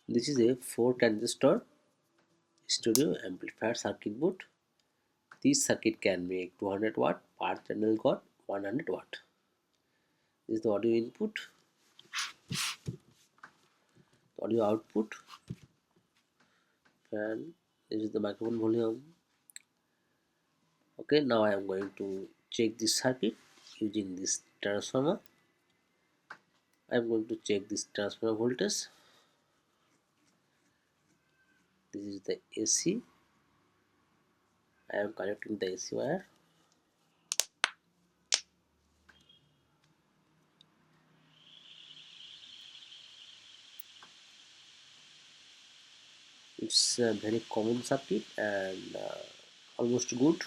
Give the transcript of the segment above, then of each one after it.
This is a 4 transistor stereo amplifier circuit board. This circuit can make 200 watt per channel got 100 watt. This is the audio input, the audio output, and this is the microphone volume. Okay, now I am going to check this circuit using this transformer. I am going to check this transformer voltage. This is the AC. I am connecting the AC wire. It's a very common circuit and almost good.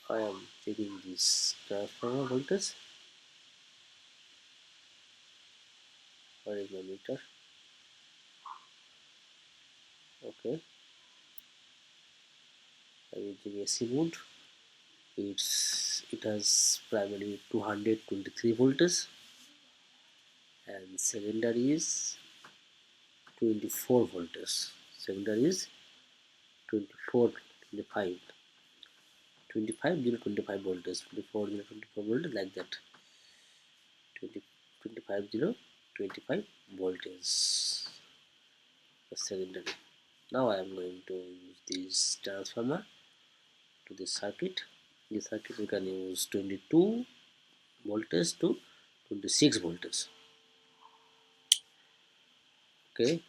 I am checking this transformer voltage. Where is my meter? Okay, I'm using AC mode. It has primary 223 volts and secondary is 24 volts. Secondary is 24 25 25 0 25 volts, 24 0 24 volts, like that. 20 25 0 25 voltage the secondary. Now I am going to use this transformer to this circuit. This circuit we can use 22 voltage to 26 voltage. Okay,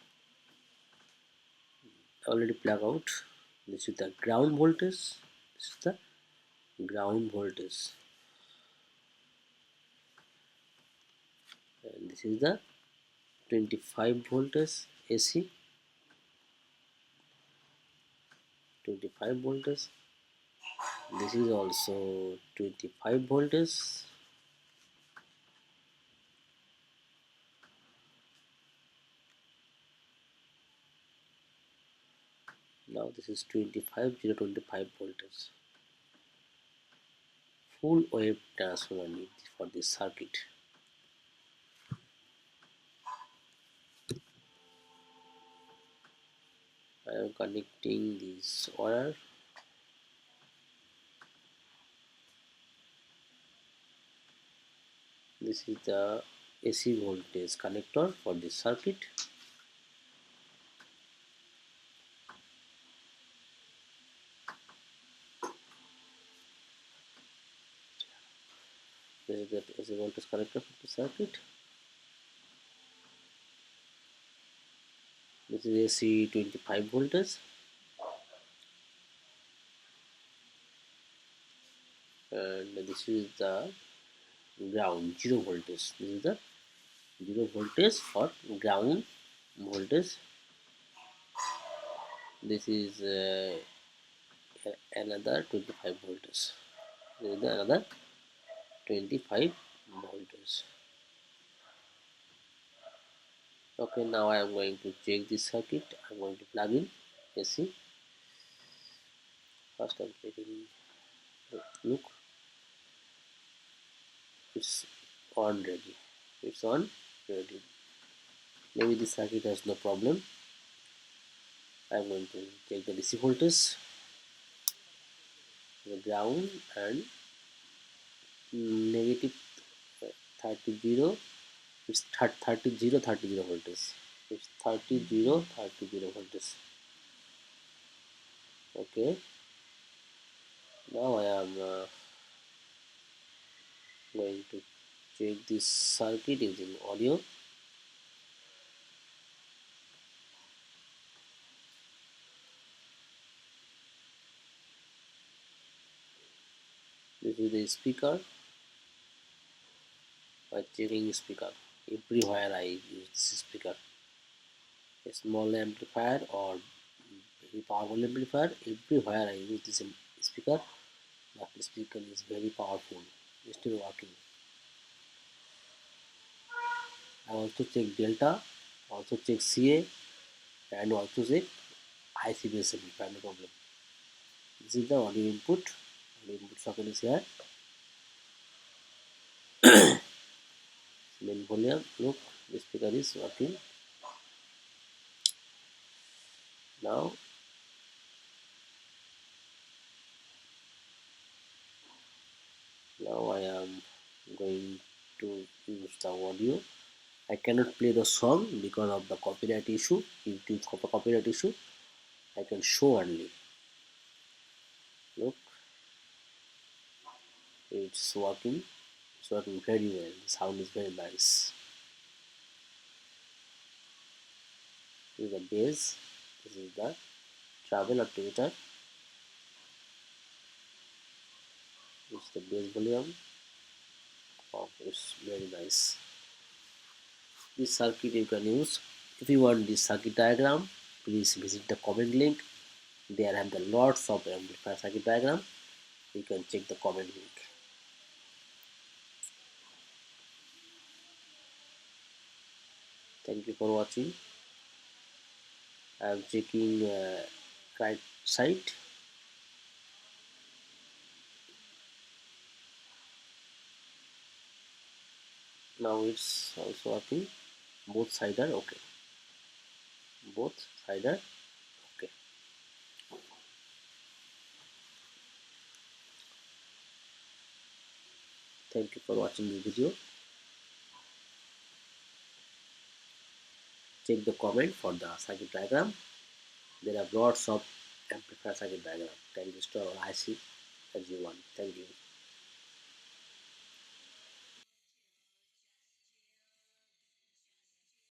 already plug out. This is the ground voltage. This is the ground voltage, and this is the 25 voltage AC. 25 voltage. This is also 25 voltage. Now this is 25 0 25 voltage. Full wave transformer need for this circuit. I am connecting this wire. This is the AC voltage connector for this circuit. This is the AC voltage connector for the circuit. This is AC 25 voltage, and this is the ground 0 voltage. This is the 0 voltage for ground voltage. This is another 25 voltage. This is another 25 voltage. Okay, now I am going to check this circuit. I am going to plug in AC. First I am checking. Look, it's on ready. It's on ready. Maybe this circuit has no problem. I am going to check the DC voltage, the ground, and negative 30 0. It's 30 0 30 0 voltage. It's 30 0 30 0 voltage. Okay, now I am going to check this circuit using audio. This is the speaker. By checking speaker, everywhere I use this speaker. A small amplifier or very powerful amplifier, everywhere I use this speaker. That speaker is very powerful. It's still working. I also check delta, also check CA, and also check IC-based amplifier, no problem. This is the audio input. Audio input socket is here. volume. Look, the speaker is working. Now I am going to use the audio. I cannot play the song because of the copyright issue. If due to the copyright issue, I can show only. Look, it's working. It's working very well. The sound is very nice. This is the bass. This is the travel altimeter. This is the bass volume. Oh, it's very nice. This circuit you can use. If you want this circuit diagram, please visit the comment link. There have the lots of amplifier circuit diagram. You can check the comment link. Thank you for watching. I am checking right side. Now it's also working. Both sides are okay. Both sides are okay. Thank you for watching this video. Check the comment for the circuit diagram. There are lots of amplifier circuit diagram. Transistor or IC as you want. Thank you.